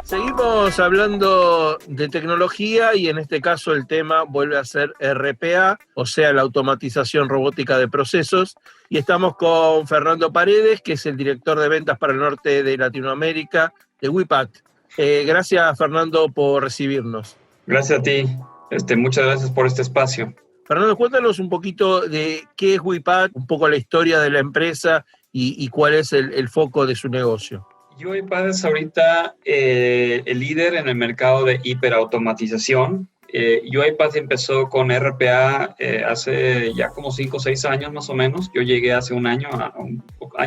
Seguimos hablando de tecnología y en este caso el tema vuelve a ser RPA, o sea, la automatización robótica de procesos. Y estamos con Fernando Paredes, que es el director de ventas para el norte de Latinoamérica de WIPAT. Gracias, Fernando, por recibirnos. Gracias a ti. Muchas gracias por este espacio. Fernando, cuéntanos un poquito de qué es WIPAT, un poco la historia de la empresa y cuál es el foco de su negocio. UiPath es ahorita el líder en el mercado de hiperautomatización. UiPath empezó con RPA hace ya como 5 o 6 años más o menos. Yo llegué hace un año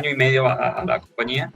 y medio a la compañía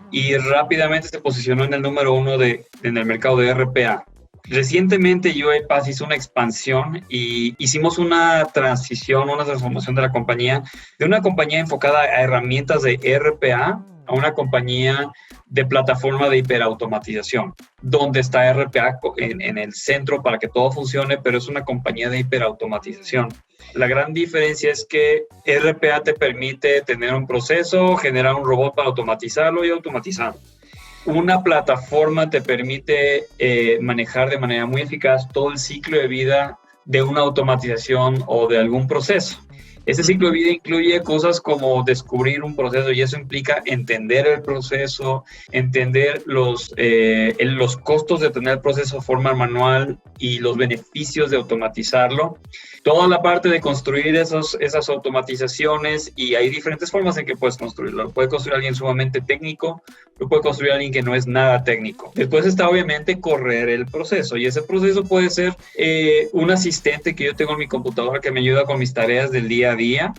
y rápidamente se posicionó en el número 1 en el mercado de RPA. Recientemente UiPath hizo una expansión y hicimos una transformación de la compañía, de una compañía enfocada a herramientas de RPA a una compañía de plataforma de hiperautomatización, donde está RPA en el centro para que todo funcione, pero es una compañía de hiperautomatización. La gran diferencia es que RPA te permite tener un proceso, generar un robot para automatizarlo y automatizarlo. Una plataforma te permite manejar de manera muy eficaz todo el ciclo de vida de una automatización o de algún proceso. Ese ciclo de vida incluye cosas como descubrir un proceso y eso implica entender el proceso, entender los costos de tener el proceso de forma manual y los beneficios de automatizarlo. Toda la parte de construir esas automatizaciones y hay diferentes formas en que puedes construirlo. Lo puede construir alguien sumamente técnico, lo puede construir alguien que no es nada técnico. Después está obviamente correr el proceso y ese proceso puede ser un asistente que yo tengo en mi computadora que me ayuda con mis tareas del día a día.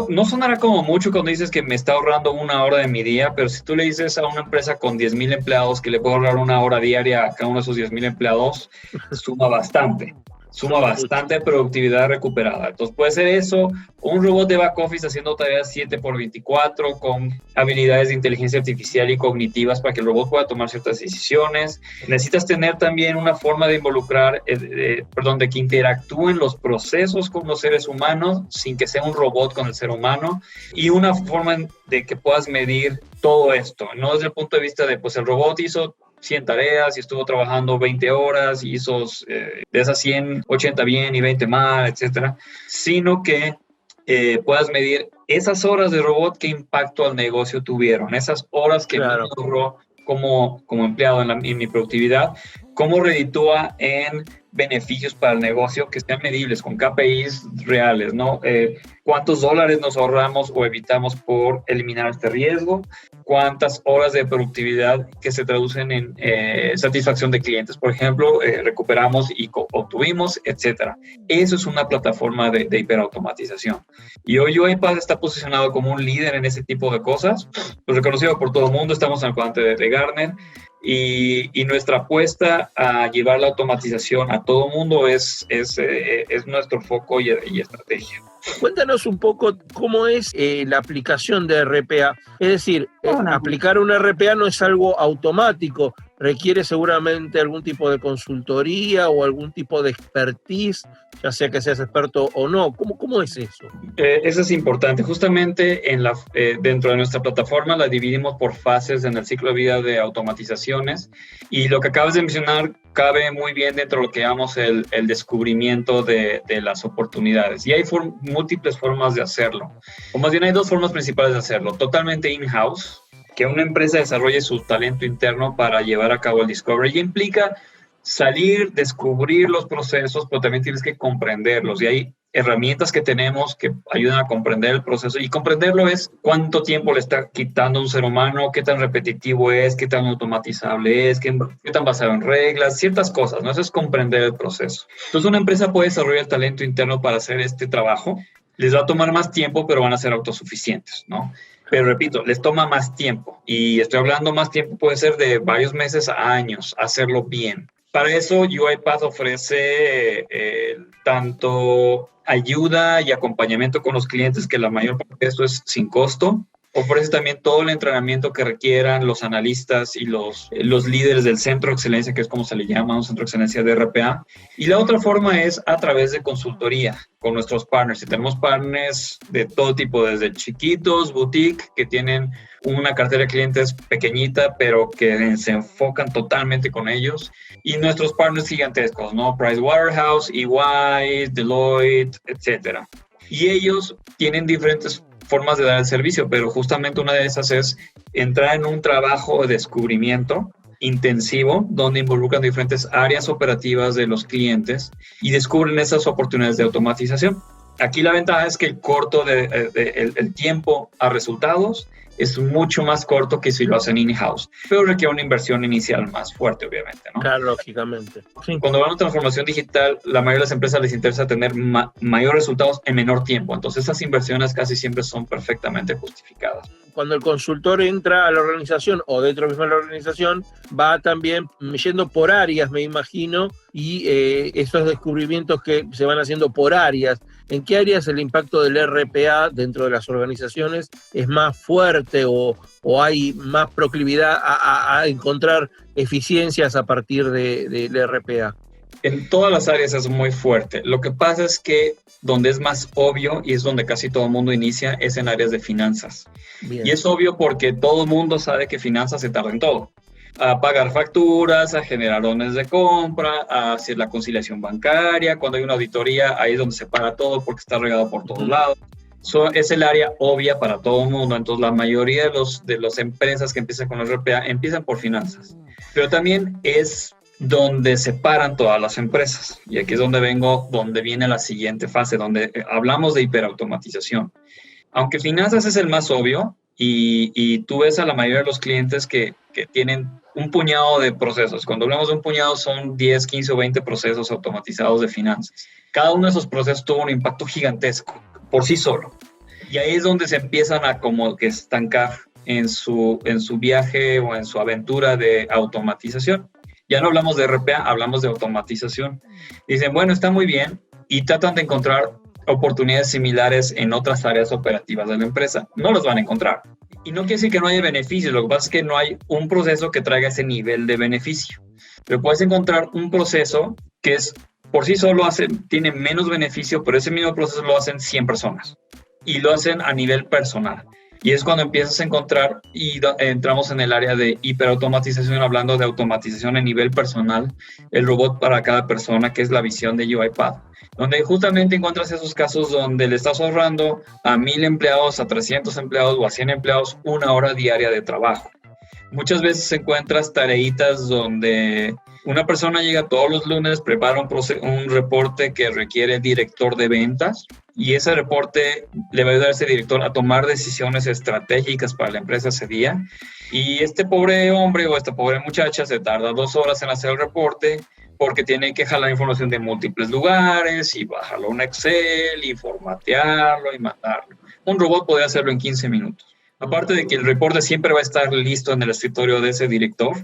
No sonará como mucho cuando dices que me está ahorrando 1 hora de mi día, pero si tú le dices a una empresa con 10,000 empleados que le puedo ahorrar 1 hora diaria a cada uno de esos 10,000 empleados, suma bastante productividad recuperada. Entonces puede ser eso, un robot de back office haciendo tareas 7x24 con habilidades de inteligencia artificial y cognitivas para que el robot pueda tomar ciertas decisiones. Necesitas tener también una forma de involucrar, de que interactúen los procesos con los seres humanos sin que sea un robot con el ser humano y una forma de que puedas medir todo esto, no desde el punto de vista de, pues el robot hizo 100 tareas y estuvo trabajando 20 horas y hizo de esas 100, 80 bien y 20 mal, etcétera, sino que puedas medir esas horas de robot, qué impacto al negocio tuvieron, esas horas que me ahorró como empleado en mi productividad, cómo reditúa en beneficios para el negocio que sean medibles con KPIs reales, ¿no? ¿Cuántos dólares nos ahorramos o evitamos por eliminar este riesgo? ¿Cuántas horas de productividad que se traducen en satisfacción de clientes, por ejemplo, recuperamos y obtuvimos, etcétera? Eso es una plataforma de hiperautomatización. Y hoy UiPath está posicionado como un líder en ese tipo de cosas, pues reconocido por todo el mundo, estamos en el cuadrante de Gartner. Y nuestra apuesta a llevar la automatización a todo mundo es nuestro foco y estrategia. Cuéntanos un poco cómo es la aplicación de RPA. Es decir, aplicar un RPA no es algo automático, requiere seguramente algún tipo de consultoría o algún tipo de expertise, ya sea que seas experto o no. ¿Cómo es eso? Eso es importante. Justamente dentro de nuestra plataforma la dividimos por fases en el ciclo de vida de automatizaciones y lo que acabas de mencionar cabe muy bien dentro de lo que llamamos el descubrimiento de las oportunidades. Y hay múltiples formas de hacerlo. O más bien hay 2 formas principales de hacerlo. Totalmente in-house, que una empresa desarrolle su talento interno para llevar a cabo el discovery. Y implica salir, descubrir los procesos, pero también tienes que comprenderlos. Y hay herramientas que tenemos que ayudan a comprender el proceso. Y comprenderlo es cuánto tiempo le está quitando a un ser humano, qué tan repetitivo es, qué tan automatizable es, qué tan basado en reglas, ciertas cosas, ¿no? Eso es comprender el proceso. Entonces, una empresa puede desarrollar el talento interno para hacer este trabajo. Les va a tomar más tiempo, pero van a ser autosuficientes, ¿no? Pero repito, les toma más tiempo. Y estoy hablando más tiempo, puede ser de varios meses a años, hacerlo bien. Para eso, UiPath ofrece tanto ayuda y acompañamiento con los clientes, que la mayor parte de esto es sin costo. Ofrece también todo el entrenamiento que requieran los analistas y los líderes del centro de excelencia, que es como se le llama, un centro de excelencia de RPA. Y la otra forma es a través de consultoría con nuestros partners. Y tenemos partners de todo tipo, desde chiquitos, boutique, que tienen una cartera de clientes pequeñita, pero que se enfocan totalmente con ellos. Y nuestros partners gigantescos, ¿no? Pricewaterhouse, EY, Deloitte, etcétera. Y ellos tienen diferentes formas de dar el servicio, pero justamente una de esas es entrar en un trabajo de descubrimiento intensivo donde involucran diferentes áreas operativas de los clientes y descubren esas oportunidades de automatización. Aquí la ventaja es que el tiempo a resultados es mucho más corto que si lo hacen in-house, pero requiere una inversión inicial más fuerte, obviamente, ¿no? Claro, lógicamente. Sí. Cuando van a transformación digital, la mayoría de las empresas les interesa tener mayores resultados en menor tiempo. Entonces, esas inversiones casi siempre son perfectamente justificadas. Cuando el consultor entra a la organización o dentro mismo de la organización, va también yendo por áreas, me imagino, y esos descubrimientos que se van haciendo por áreas. ¿En qué áreas el impacto del RPA dentro de las organizaciones es más fuerte o hay más proclividad a encontrar eficiencias a partir del RPA? En todas las áreas es muy fuerte. Lo que pasa es que donde es más obvio y es donde casi todo el mundo inicia es en áreas de finanzas. Bien. Y es obvio porque todo el mundo sabe que finanzas se tarda en todo. A pagar facturas, a generar órdenes de compra, a hacer la conciliación bancaria. Cuando hay una auditoría, ahí es donde se para todo porque está regado por todos lados. Es el área obvia para todo el mundo. Entonces, la mayoría de las empresas que empiezan con el RPA empiezan por finanzas. Pero también es donde se paran todas las empresas. Y aquí es donde viene la siguiente fase, donde hablamos de hiperautomatización. Aunque finanzas es el más obvio, y tú ves a la mayoría de los clientes que tienen un puñado de procesos. Cuando hablamos de un puñado son 10, 15 o 20 procesos automatizados de finanzas. Cada uno de esos procesos tuvo un impacto gigantesco por sí solo. Y ahí es donde se empiezan a como que estancar en su viaje o en su aventura de automatización. Ya no hablamos de RPA, hablamos de automatización. Dicen, bueno, está muy bien, y tratan de encontrar oportunidades similares en otras áreas operativas de la empresa. No los van a encontrar. Y no quiere decir que no haya beneficios, lo que pasa es que no hay un proceso que traiga ese nivel de beneficio. Pero puedes encontrar un proceso que es, por sí solo tiene menos beneficio, pero ese mismo proceso lo hacen 100 personas. Y lo hacen a nivel personal. Y es cuando empiezas a encontrar y entramos en el área de hiperautomatización, hablando de automatización a nivel personal, el robot para cada persona, que es la visión de UiPath, donde justamente encuentras esos casos donde le estás ahorrando a 1,000 empleados, a 300 empleados o a 100 empleados 1 hora diaria de trabajo. Muchas veces encuentras tareitas donde una persona llega todos los lunes, prepara un reporte que requiere director de ventas, y ese reporte le va a ayudar a ese director a tomar decisiones estratégicas para la empresa ese día. Y este pobre hombre o esta pobre muchacha se tarda 2 horas en hacer el reporte porque tiene que jalar información de múltiples lugares y bajarlo a un Excel y formatearlo y mandarlo. Un robot podría hacerlo en 15 minutos. Aparte de que el reporte siempre va a estar listo en el escritorio de ese director,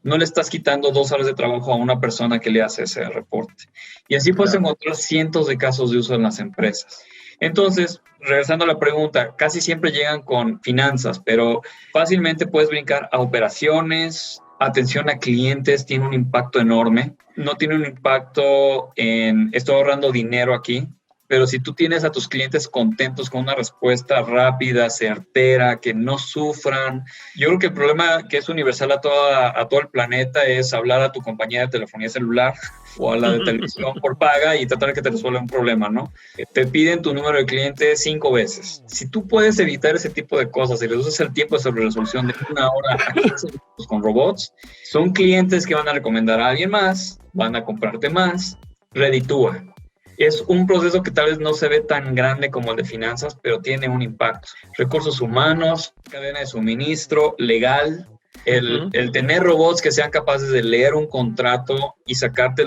no le estás quitando 2 horas de trabajo a una persona que le hace ese reporte. Y así puedes encontrar cientos de casos de uso en las empresas. Entonces, regresando a la pregunta, casi siempre llegan con finanzas, pero fácilmente puedes brincar a operaciones, atención a clientes, tiene un impacto enorme. No tiene un impacto estoy ahorrando dinero aquí, pero si tú tienes a tus clientes contentos con una respuesta rápida, certera, que no sufran. Yo creo que el problema que es universal a todo el planeta es hablar a tu compañía de telefonía celular o a la de televisión por paga y tratar de que te resuelva un problema, ¿no? Te piden tu número de cliente 5 veces. Si tú puedes evitar ese tipo de cosas y reduces el tiempo de resolución de 1 hora a 15 minutos con robots, son clientes que van a recomendar a alguien más, van a comprarte más, reditúa. Es un proceso que tal vez no se ve tan grande como el de finanzas, pero tiene un impacto. Recursos humanos, cadena de suministro, legal, el tener robots que sean capaces de leer un contrato y sacarte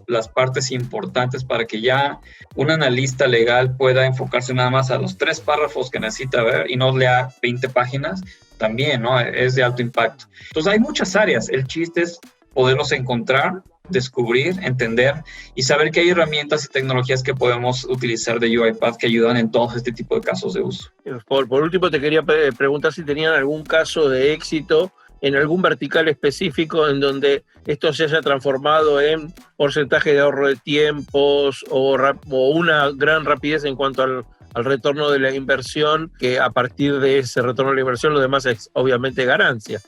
las partes importantes para que ya un analista legal pueda enfocarse nada más a los 3 párrafos que necesita ver y no lea 20 páginas, también, ¿no? Es de alto impacto. Entonces hay muchas áreas. El chiste es poderlos encontrar descubrir, entender y saber que hay herramientas y tecnologías que podemos utilizar de UiPath que ayudan en todo este tipo de casos de uso. Por último, te quería preguntar si tenían algún caso de éxito en algún vertical específico en donde esto se haya transformado en porcentaje de ahorro de tiempos o una gran rapidez en cuanto al retorno de la inversión, que a partir de ese retorno de la inversión lo demás es obviamente ganancia.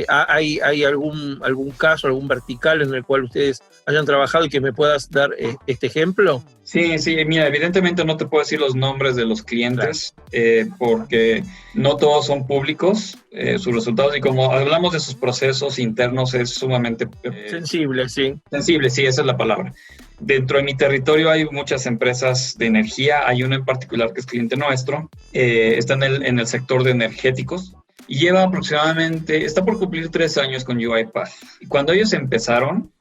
¿Hay algún caso, algún vertical en el cual ustedes hayan trabajado y que me puedas dar este ejemplo? Sí, mira, evidentemente no te puedo decir los nombres de los clientes, claro, porque no todos son públicos, sus resultados, y como hablamos de sus procesos internos es sumamente... sensible, sí. Sensible, sí, esa es la palabra. Dentro de mi territorio hay muchas empresas de energía, hay una en particular que es cliente nuestro, está en el sector de energéticos y lleva aproximadamente, está por cumplir 3 años con UiPath. Y cuando ellos empezaron,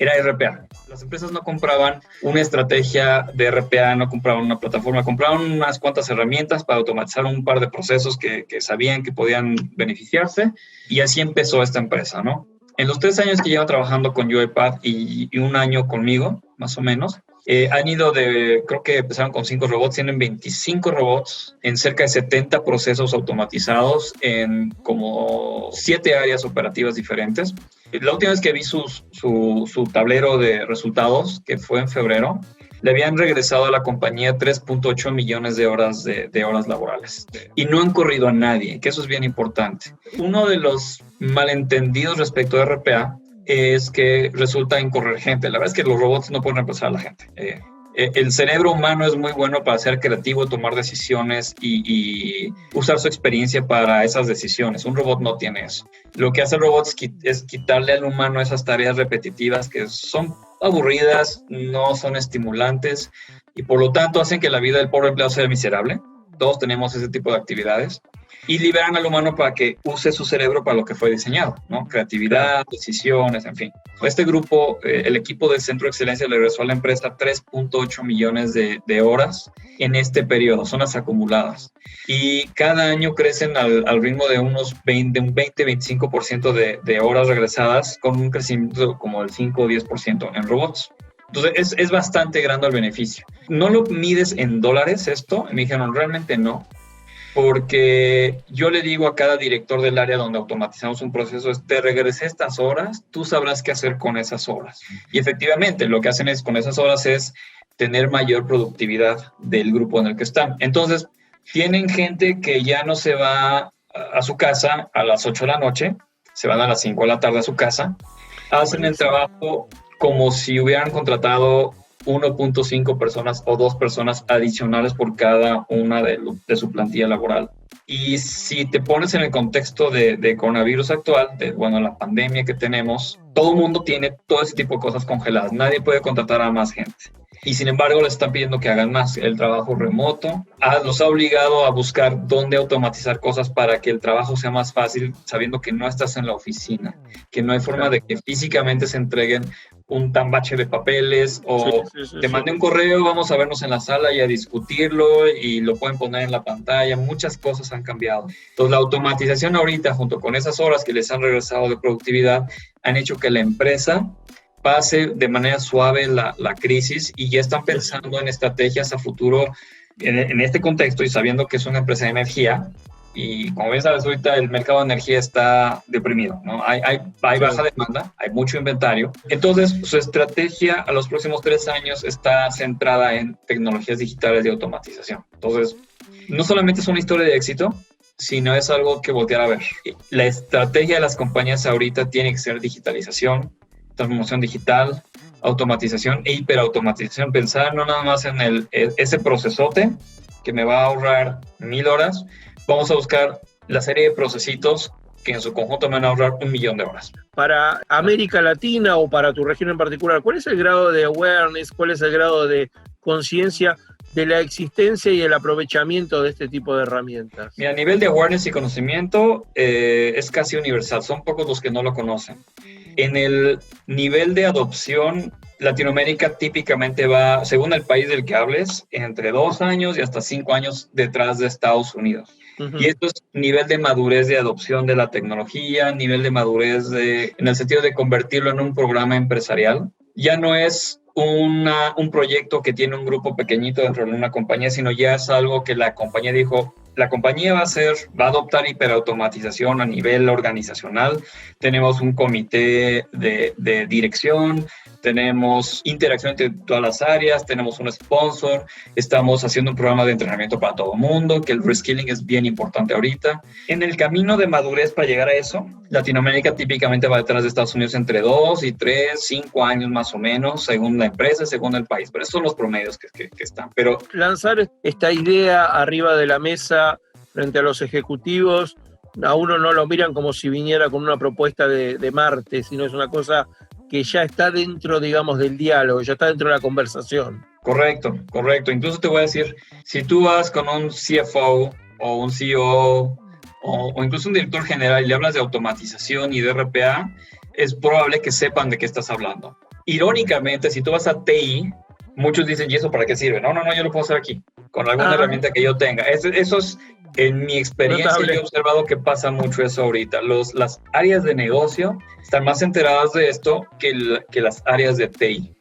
era RPA. Las empresas no compraban una estrategia de RPA, no compraban una plataforma, compraban unas cuantas herramientas para automatizar un par de procesos que sabían que podían beneficiarse, y así empezó esta empresa, ¿no? En los 3 años que llevo trabajando con UiPath y 1 año conmigo, más o menos, han ido creo que empezaron con 5 robots, tienen 25 robots en cerca de 70 procesos automatizados en como 7 áreas operativas diferentes. La última vez que vi su tablero de resultados, que fue en febrero, le habían regresado a la compañía 3.8 millones de horas de horas laborales. Y no han corrido a nadie, que eso es bien importante. Uno de los malentendidos respecto a RPA es que resulta en correr gente. La verdad es que los robots no pueden reemplazar a la gente. El cerebro humano es muy bueno para ser creativo, tomar decisiones y usar su experiencia para esas decisiones. Un robot no tiene eso. Lo que hace el robot es quitarle al humano esas tareas repetitivas que son aburridas, no son estimulantes y por lo tanto hacen que la vida del pobre empleado sea miserable. Todos tenemos ese tipo de actividades y liberan al humano para que use su cerebro para lo que fue diseñado, ¿no? Creatividad, decisiones, en fin. Este grupo, el equipo del Centro de Excelencia le regresó a la empresa 3.8 millones de horas en este periodo, son las acumuladas. Y cada año crecen al ritmo de un 20-25% de horas regresadas, con un crecimiento como del 5 o 10% en robots. Entonces, es bastante grande el beneficio. ¿No lo mides en dólares esto? Me dijeron, realmente no. Porque yo le digo a cada director del área donde automatizamos un proceso, te regresé estas horas, tú sabrás qué hacer con esas horas. Y efectivamente, lo que hacen con esas horas es tener mayor productividad del grupo en el que están. Entonces, tienen gente que ya no se va a su casa a las 8 de la noche, se van a las 5 de la tarde a su casa, hacen el trabajo como si hubieran contratado 1.5 personas o 2 personas adicionales por cada una de su plantilla laboral. Y si te pones en el contexto de coronavirus actual, la pandemia que tenemos, todo el mundo tiene todo ese tipo de cosas congeladas. Nadie puede contratar a más gente. Y sin embargo, les están pidiendo que hagan más. El trabajo remoto los ha obligado a buscar dónde automatizar cosas para que el trabajo sea más fácil, sabiendo que no estás en la oficina, que no hay forma de que físicamente se entreguen un tambache de papeles o te mandé un correo, vamos a vernos en la sala y a discutirlo y lo pueden poner en la pantalla. Muchas cosas han cambiado. Entonces, la automatización ahorita, junto con esas horas que les han regresado de productividad, han hecho que la empresa pase de manera suave la crisis y ya están pensando en estrategias a futuro en este contexto y sabiendo que es una empresa de energía. Y como bien sabes, ahorita el mercado de energía está deprimido, ¿no? Hay baja demanda, hay mucho inventario. Entonces, su estrategia a los próximos 3 años está centrada en tecnologías digitales de automatización. Entonces, no solamente es una historia de éxito, sino es algo que voltear a ver. La estrategia de las compañías ahorita tiene que ser digitalización, transformación digital, automatización e hiperautomatización. Pensar no nada más en ese procesote que me va a ahorrar 1000 horas. Vamos a buscar la serie de procesitos que en su conjunto me van a ahorrar 1.000.000 de horas. Para América Latina o para tu región en particular, ¿cuál es el grado de awareness, cuál es el grado de conciencia de la existencia y el aprovechamiento de este tipo de herramientas? Mira, a nivel de awareness y conocimiento es casi universal, son pocos los que no lo conocen. En el nivel de adopción, Latinoamérica típicamente va, según el país del que hables, entre 2 años y hasta 5 años detrás de Estados Unidos. Y esto es nivel de madurez de adopción de la tecnología, nivel de madurez en el sentido de convertirlo en un programa empresarial. ya no es un proyecto que tiene un grupo pequeñito dentro de una compañía, sino ya es algo que la compañía dijo, la compañía va a adoptar hiperautomatización a nivel organizacional. Tenemos un comité de dirección, tenemos interacción entre todas las áreas, tenemos un sponsor, estamos haciendo un programa de entrenamiento para todo el mundo, que el reskilling es bien importante ahorita. En el camino de madurez para llegar a eso, Latinoamérica típicamente va detrás de Estados Unidos entre 2 y 3, 5 años más o menos, según la empresa, según el país, pero esos son los promedios que están. Pero lanzar esta idea arriba de la mesa frente a los ejecutivos, a uno no lo miran como si viniera con una propuesta de Marte, sino es una cosa que ya está dentro, digamos, del diálogo, ya está dentro de la conversación. Correcto. Incluso te voy a decir, si tú vas con un CFO o un CEO o incluso un director general y le hablas de automatización y de RPA, es probable que sepan de qué estás hablando. Irónicamente, si tú vas a TI, muchos dicen, ¿y eso para qué sirve? No, yo lo puedo hacer aquí, con alguna herramienta que yo tenga. Eso es, en mi experiencia, notable. yo he observado que pasa mucho eso ahorita. Las áreas de negocio están más enteradas de esto que las áreas de TI.